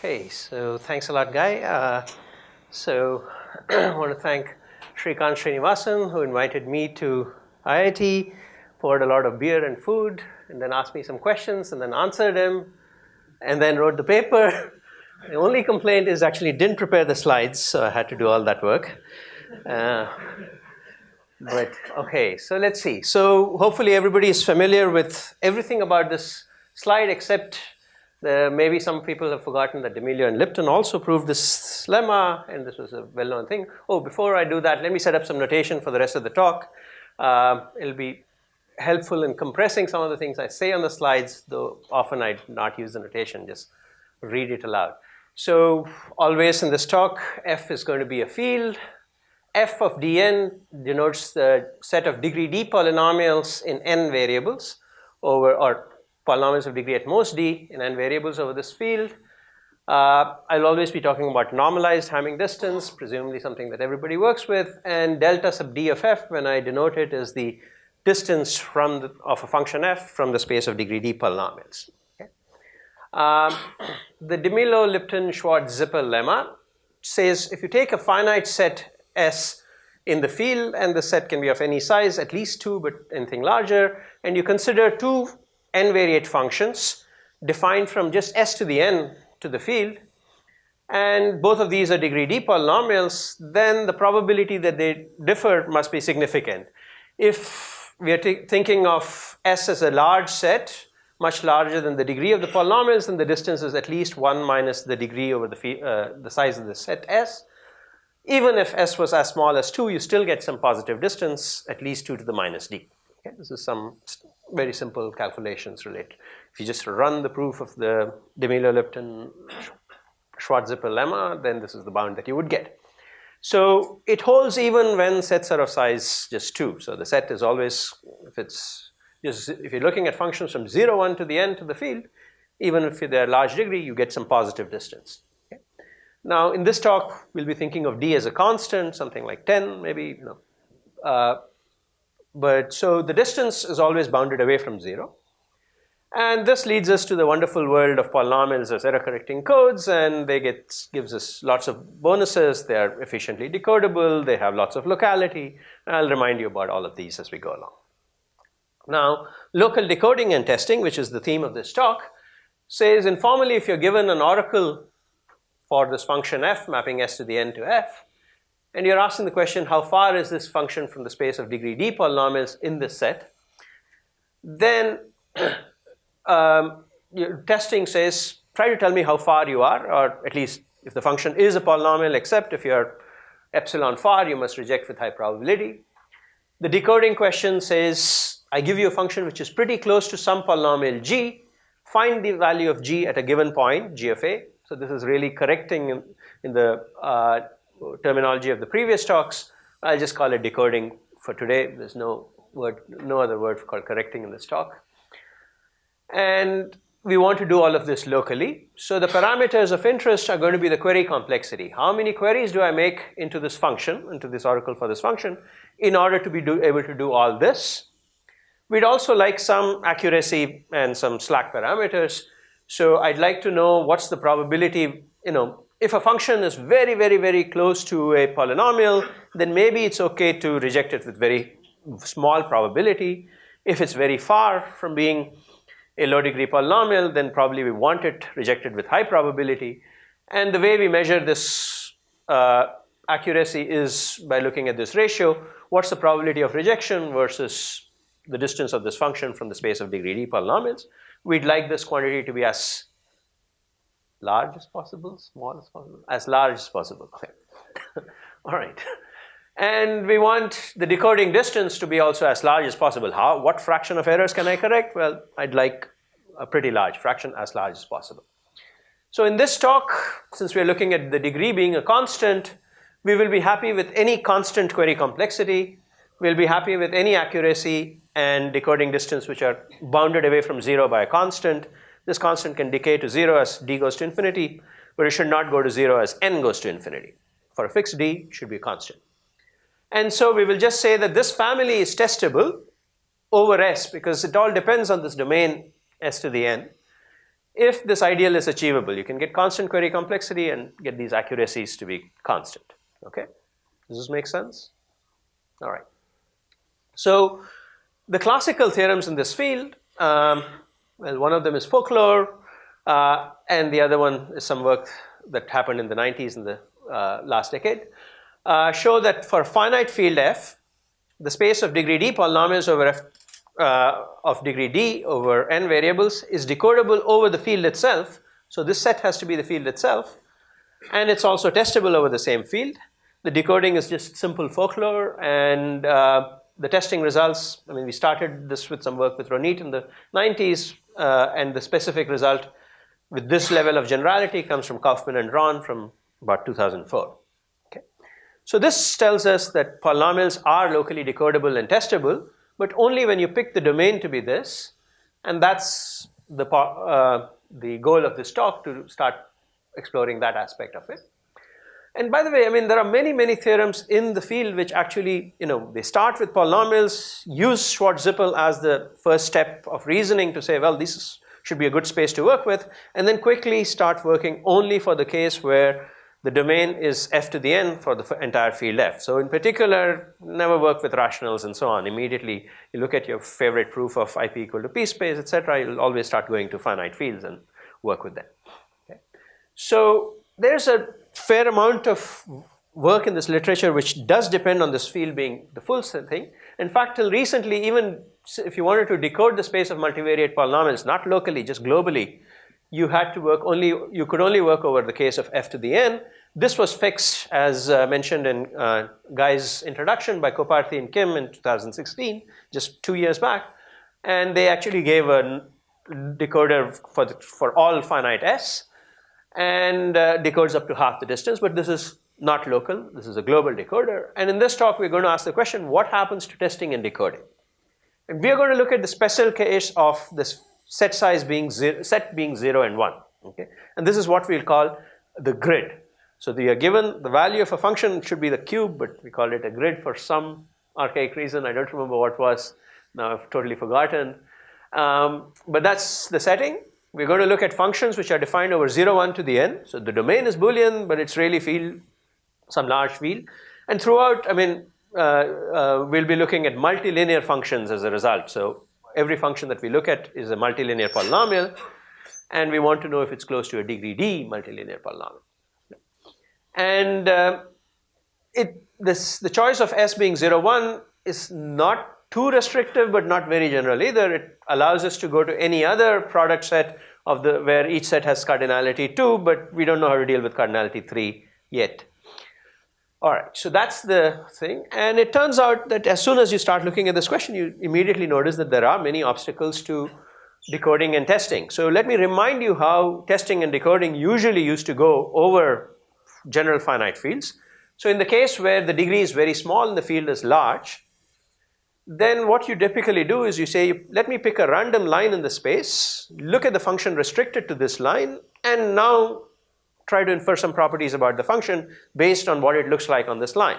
Okay, so thanks a lot, Guy. I want to thank Shrikant Srinivasan, who invited me to IIT, poured a lot of beer and food, and then asked me some questions, and then answered them, and then wrote the paper. The only complaint is actually didn't prepare the slides, so I had to do all that work. But okay, so let's see. So hopefully everybody is familiar with everything about this slide, except maybe some people have forgotten that D'Amelio and Lipton also proved this lemma, and this was a well-known thing. Oh, before I do that, let me set up some notation for the rest of the talk. It'll be helpful in compressing some of the things I say on the slides, though often I do not use the notation, just read it aloud. So always in this talk, f is going to be a field. F of dn denotes the set of degree d polynomials in n variables over, or polynomials of degree at most d in n variables over this field. I'll always be talking about normalized Hamming distance, presumably something that everybody works with, and delta sub d of f, when I denote it, is the distance of a function f from the space of degree d polynomials. Okay? The D'Amelio-Lipton-Schwartz-Zippel lemma says if you take a finite set S in the field, and the set can be of any size, at least 2, but anything larger, and you consider two n-variate functions defined from just S to the n to the field, and both of these are degree d polynomials, then the probability that they differ must be significant. If we are thinking of S as a large set, much larger than the degree of the polynomials, then the distance is at least 1 minus the degree over the size of the set S. Even if S was as small as 2, you still get some positive distance, at least 2 to the minus d. Okay? This is some very simple calculations related. If you just run the proof of the D'Amelio-Lipton-Schwartz-Zippel lemma, then this is the bound that you would get. So it holds even when sets are of size just 2. So the set is always, if you're looking at functions from 0, 1 to the n to the field, even if they're large degree, you get some positive distance. Now, in this talk, we'll be thinking of d as a constant, something like 10, maybe. But so the distance is always bounded away from 0. And this leads us to the wonderful world of polynomials as error-correcting codes, and gives us lots of bonuses. They are efficiently decodable. They have lots of locality. I'll remind you about all of these as we go along. Now, local decoding and testing, which is the theme of this talk, says informally if you're given an oracle for this function f, mapping s to the n to f, and you're asking the question, how far is this function from the space of degree d polynomials in this set, then your testing says, try to tell me how far you are, or at least if the function is a polynomial, except if you're epsilon far, you must reject with high probability. The decoding question says, I give you a function which is pretty close to some polynomial g, find the value of g at a given point, g of a. So this is really correcting in the terminology of the previous talks. I'll just call it decoding for today. There's no other word called correcting in this talk. And we want to do all of this locally. So the parameters of interest are going to be the query complexity. How many queries do I make into this function, into this oracle for this function, in order to be able to do all this? We'd also like some accuracy and some slack parameters. So I'd like to know what's the probability, if a function is very, very, very close to a polynomial, then maybe it's okay to reject it with very small probability. If it's very far from being a low degree polynomial, then probably we want it rejected with high probability. And the way we measure this accuracy is by looking at this ratio. What's the probability of rejection versus the distance of this function from the space of degree d polynomials? We'd like this quantity to be as large as possible, small as possible, as large as possible. Okay. All right. And we want the decoding distance to be also as large as possible. What fraction of errors can I correct? Well, I'd like a pretty large fraction, as large as possible. So in this talk, since we're looking at the degree being a constant, we will be happy with any constant query complexity. We'll be happy with any accuracy and decoding distance which are bounded away from 0 by a constant. This constant can decay to 0 as d goes to infinity, but it should not go to 0 as n goes to infinity. For a fixed d, it should be a constant. And so we will just say that this family is testable over S, because it all depends on this domain S to the n. if this ideal is achievable. You can get constant query complexity and get these accuracies to be constant. Okay, does this make sense? All right. So the classical theorems in this field, well, one of them is folklore, and the other one is some work that happened in the 90s in the last decade, show that for finite field f, the space of degree d polynomials over f of degree d over n variables is decodable over the field itself. So this set has to be the field itself, and it's also testable over the same field. The decoding is just simple folklore, and the testing results, I mean, we started this with some work with Ronit in the 90s, and the specific result with this level of generality comes from Kaufman and Ron from about 2004. Okay. So this tells us that polynomials are locally decodable and testable, but only when you pick the domain to be this, and that's the goal of this talk, to start exploring that aspect of it. And by the way, I mean, there are many theorems in the field which actually, they start with polynomials, use Schwartz-Zippel as the first step of reasoning to say, well, this should be a good space to work with, and then quickly start working only for the case where the domain is f to the n for the entire field f. So in particular, never work with rationals and so on. Immediately, you look at your favorite proof of IP equal to P space, etc. You'll always start going to finite fields and work with them. Okay. So there's a fair amount of work in this literature which does depend on this field being the full thing. In fact, till recently, even if you wanted to decode the space of multivariate polynomials, not locally, just globally, you could only work over the case of f to the n. This was fixed, as mentioned in Guy's introduction, by Koparthi and Kim in 2016, just 2 years back. And they actually gave a decoder for all finite s, and decodes up to half the distance, but this is not local, this is a global decoder. And in this talk, we're going to ask the question, what happens to testing and decoding? And we are going to look at the special case of this set size being 0 and 1. Okay? And this is what we'll call the grid. So we are given the value of a function, it should be the cube, but we call it a grid for some archaic reason. I don't remember what was, now I've totally forgotten. But that's the setting. We're going to look at functions which are defined over 0, 1 to the n. So the domain is Boolean, but it's really field, some large field. And throughout, I mean, we'll be looking at multilinear functions as a result. So every function that we look at is a multilinear polynomial, and we want to know if it's close to a degree d multilinear polynomial. And the choice of s being 0, 1 is not too restrictive, but not very general either. It allows us to go to any other product set of where each set has cardinality 2, but we don't know how to deal with cardinality 3 yet. All right, so that's the thing. And it turns out that as soon as you start looking at this question, you immediately notice that there are many obstacles to decoding and testing. So let me remind you how testing and decoding usually used to go over general finite fields. So in the case where the degree is very small and the field is large, then what you typically do is you say, let me pick a random line in the space, look at the function restricted to this line, and now try to infer some properties about the function based on what it looks like on this line.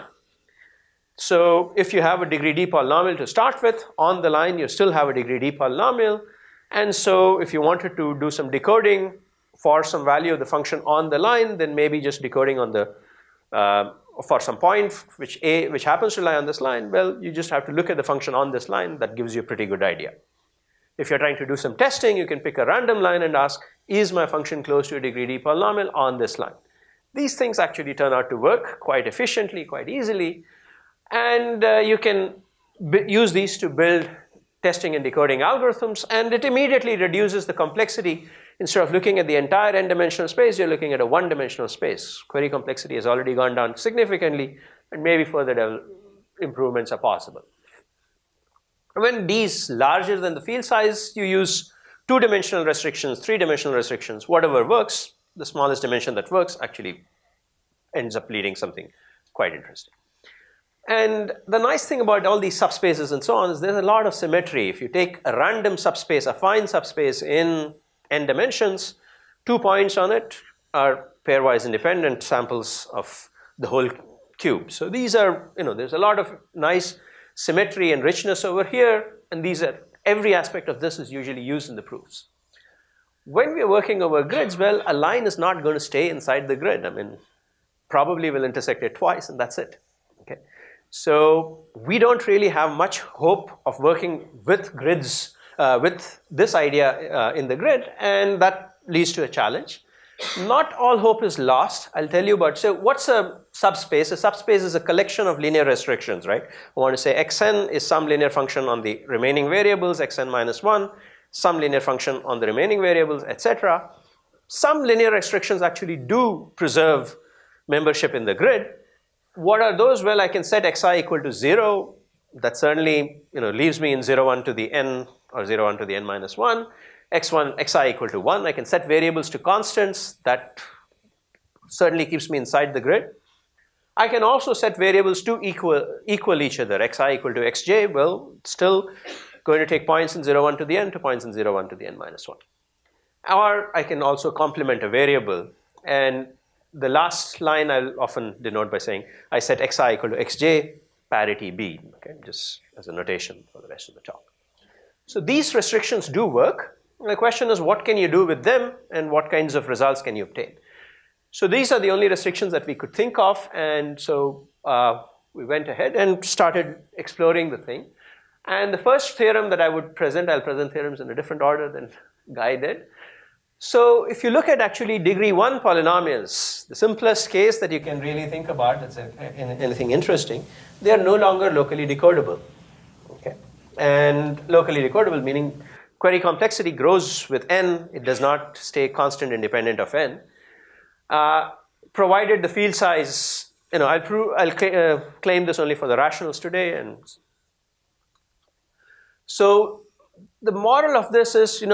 So if you have a degree d polynomial to start with, on the line you still have a degree d polynomial. And so if you wanted to do some decoding for some value of the function on the line, then maybe just decoding on the for some point which happens to lie on this line, well, you just have to look at the function on this line. That gives you a pretty good idea. If you're trying to do some testing, you can pick a random line and ask, is my function close to a degree d polynomial on this line? These things actually turn out to work quite efficiently, quite easily, and you can use these to build testing and decoding algorithms, and it immediately reduces the complexity. Instead of looking at the entire n-dimensional space, you're looking at a one-dimensional space. Query complexity has already gone down significantly, and maybe further improvements are possible. When d is larger than the field size, you use two-dimensional restrictions, three-dimensional restrictions, whatever works. The smallest dimension that works actually ends up leading something quite interesting. And the nice thing about all these subspaces and so on is there's a lot of symmetry. If you take a random subspace, a fine subspace in n dimensions, 2 points on it are pairwise independent samples of the whole cube. So these are, there's a lot of nice symmetry and richness over here, and every aspect of this is usually used in the proofs. When we're working over grids, well, a line is not going to stay inside the grid. I mean, probably will intersect it twice and that's it. Okay. So we don't really have much hope of working with grids, with this idea in the grid, and that leads to a challenge. Not all hope is lost. I'll tell you about, so what's a subspace? A subspace is a collection of linear restrictions, right? I want to say xn is some linear function on the remaining variables, xn minus 1, some linear function on the remaining variables, etc. Some linear restrictions actually do preserve membership in the grid. What are those? Well, I can set xi equal to 0. That certainly leaves me in 0, 1 to the n or 0, 1 to the n minus 1. xi equal to 1. I can set variables to constants. That certainly keeps me inside the grid. I can also set variables to equal each other. Xi equal to xj, well, still going to take points in 0, 1 to the n to points in 0, 1 to the n minus 1. Or I can also complement a variable. And the last line I'll often denote by saying I set xi equal to xj parity b, okay, just as a notation for the rest of the talk. So these restrictions do work. The question is, what can you do with them and what kinds of results can you obtain? So these are the only restrictions that we could think of, and so we went ahead and started exploring the thing. And the first theorem that I would present, I'll present theorems in a different order than Guy did. So if you look at actually degree 1 polynomials, the simplest case that you can really think about that's anything interesting, they are no longer locally decodable. Okay? And locally decodable meaning query complexity grows with n, it does not stay constant independent of n. Provided the field size, I'll claim this only for the rationals today. And so the moral of this is,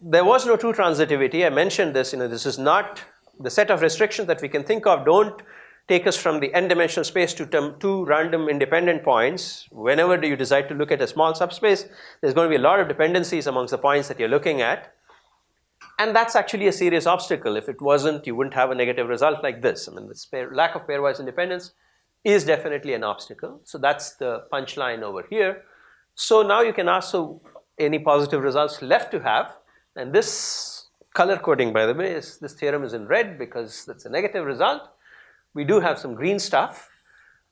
there was no true transitivity. I mentioned this, this is not the set of restrictions that we can think of don't take us from the n-dimensional space to two random independent points. Whenever you decide to look at a small subspace, there's going to be a lot of dependencies amongst the points that you're looking at. And that's actually a serious obstacle. If it wasn't, you wouldn't have a negative result like this. I mean, the lack of pairwise independence is definitely an obstacle. So that's the punchline over here. So now you can ask, so any positive results left to have? And this color coding, by the way, is this theorem is in red because that's a negative result. We do have some green stuff.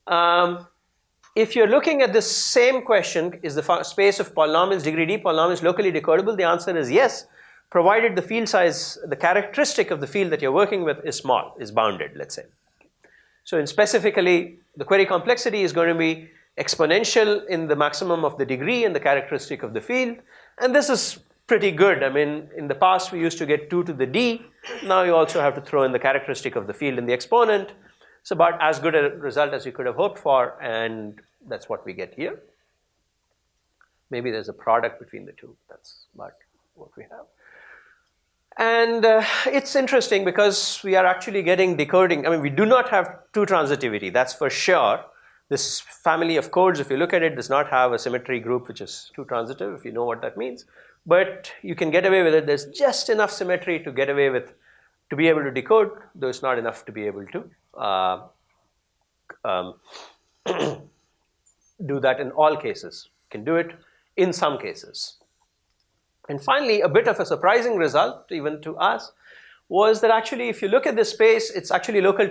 If you're looking at this same question, is the space of polynomials, degree d polynomials locally decodable? The answer is yes, provided the field size, the characteristic of the field that you're working with is small, is bounded, let's say. So in specifically, the query complexity is going to be exponential in the maximum of the degree and the characteristic of the field. And this is pretty good. I mean, in the past we used to get 2 to the d. Now you also have to throw in the characteristic of the field in the exponent. It's about as good a result as you could have hoped for, and that's what we get here. Maybe there's a product between the two. That's about what we have. And it's interesting because we are actually getting decoding. I mean, we do not have true transitivity, that's for sure. This family of codes, if you look at it, does not have a symmetry group which is true transitive, if you know what that means. But you can get away with it. There's just enough symmetry to get away with, to be able to decode, though it's not enough to be able to do that in all cases. You can do it in some cases. And finally, a bit of a surprising result, even to us, was that actually if you look at this space, it's actually locally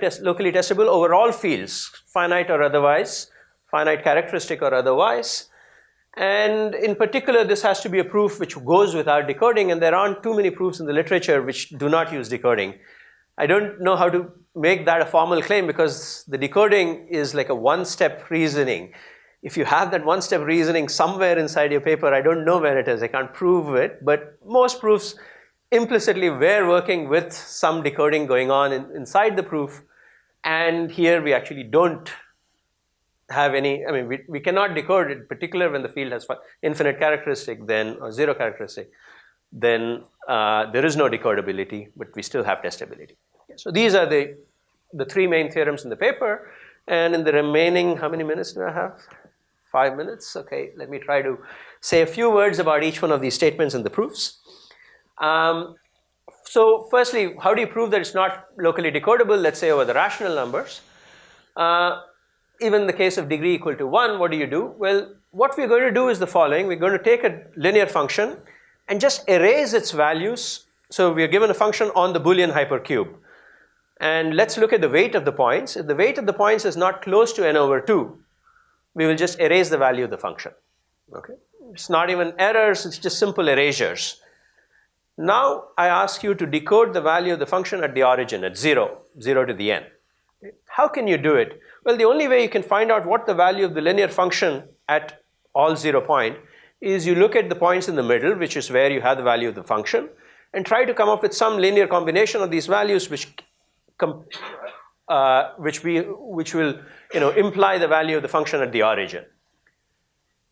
testable over all fields, finite or otherwise, finite characteristic or otherwise. And in particular, this has to be a proof which goes without decoding, and there aren't too many proofs in the literature which do not use decoding. I don't know how to make that a formal claim because the decoding is like a one-step reasoning. If you have that one-step reasoning somewhere inside your paper, I don't know where it is, I can't prove it, but most proofs implicitly we're working with some decoding going on inside the proof, and here we actually don't have any, I mean, we cannot decode it, in particular when the field has infinite characteristic, then, or zero characteristic, then there is no decodability, but we still have testability. Okay, so these are the three main theorems in the paper, and in the remaining, how many minutes do I have? 5 minutes, okay, let me try to say a few words about each one of these statements and the proofs. So firstly, how do you prove that it's not locally decodable, let's say over the rational numbers? Even in the case of degree equal to 1, what do? Well, what we're going to do is the following. We're going to take a linear function and just erase its values so we are given a function on the Boolean hypercube. And let's look at the weight of the points. If the weight of the points is not close to n over 2, we will just erase the value of the function. Okay? It's not even errors, it's just simple erasures. Now I ask you to decode the value of the function at the origin, at 0 to the n. How can you do it? Well, the only way you can find out what the value of the linear function at all 0 point is you look at the points in the middle, which is where you have the value of the function, and try to come up with some linear combination of these values which will imply the value of the function at the origin.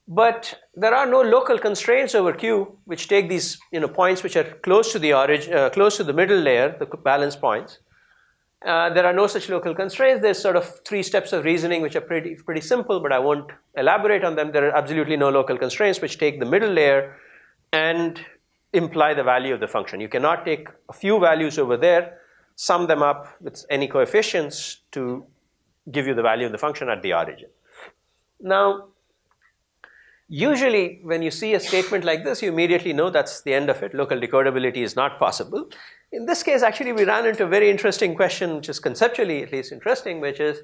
But there are no local constraints over Q which take these points which are close to the origin, close to the middle layer, the balance points. There are no such local constraints. There's sort of 3 steps of reasoning which are pretty simple, but I won't elaborate on them. There are absolutely no local constraints which take the middle layer and imply the value of the function. You cannot take a few values over there, sum them up with any coefficients to give you the value of the function at the origin. Now, usually when you see a statement like this, you immediately know that's the end of it. Local decodability is not possible. In this case, actually, we ran into a very interesting question, which is conceptually at least interesting, which is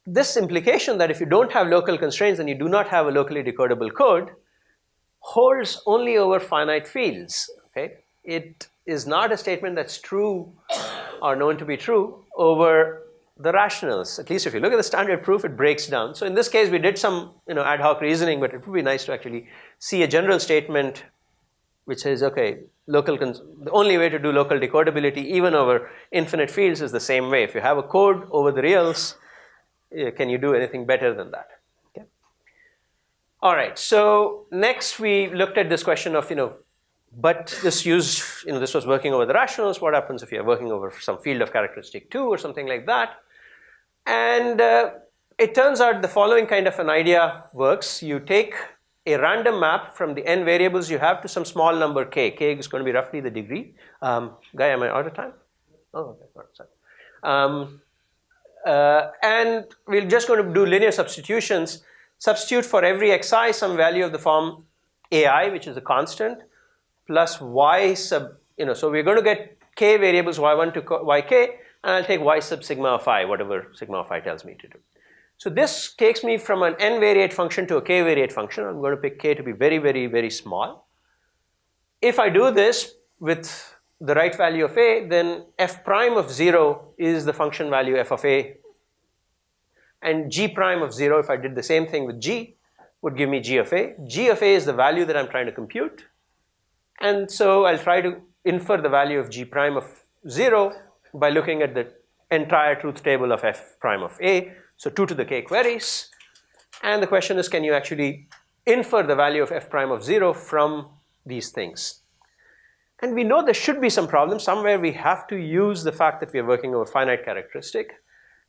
this implication that if you don't have local constraints and you do not have a locally decodable code holds only over finite fields. Okay? It is not a statement that's true or known to be true over the rationals. At least if you look at the standard proof, it breaks down. So in this case, we did some ad hoc reasoning, but it would be nice to actually see a general statement which says, okay, the only way to do local decodability even over infinite fields is the same way. If you have a code over the reals, can you do anything better than that? Okay. All right, so next we looked at this question of, but this was working over the rationals. What happens if you're working over some field of characteristic 2 or something like that? And it turns out the following kind of an idea works. You take a random map from the n variables you have to some small number k. K is going to be roughly the degree. Guy, am I out of time? Oh, okay, sorry. And we're just going to do linear substitutions. Substitute for every xi some value of the form ai, which is a constant, plus y sub, so we're going to get k variables y1 to yk, and I'll take y sub sigma of I, whatever sigma of I tells me to do. So this takes me from an n variate function to a k variate function. I'm going to pick k to be very, very, very small. If I do this with the right value of a, then f prime of 0 is the function value f of a. And g prime of 0, if I did the same thing with g, would give me g of a. G of a is the value that I'm trying to compute. And so I'll try to infer the value of g prime of 0 by looking at the entire truth table of f prime of a. So 2 to the k queries. And the question is, can you actually infer the value of f prime of 0 from these things? And we know there should be some problem. Somewhere we have to use the fact that we are working over finite characteristic.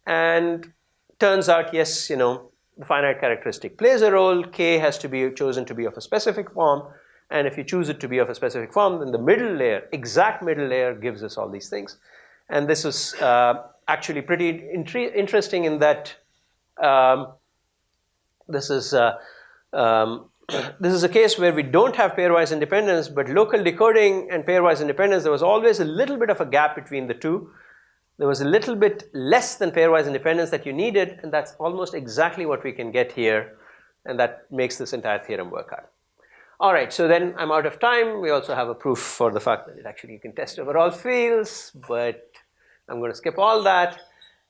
And turns out, yes, the finite characteristic plays a role. K has to be chosen to be of a specific form. And if you choose it to be of a specific form, then the middle layer, exact middle layer, gives us all these things. And this is actually pretty interesting in that this is a case where we don't have pairwise independence, but local decoding and pairwise independence, there was always a little bit of a gap between the two. There was a little bit less than pairwise independence that you needed, and that's almost exactly what we can get here, and that makes this entire theorem work out. All right, so then I'm out of time. We also have a proof for the fact that actually you can test over all fields, but I'm going to skip all that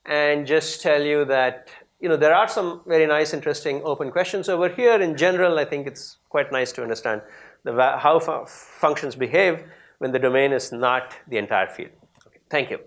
and just tell you that there are some very nice, interesting open questions over here. In general, I think it's quite nice to understand how functions behave when the domain is not the entire field. Okay, thank you.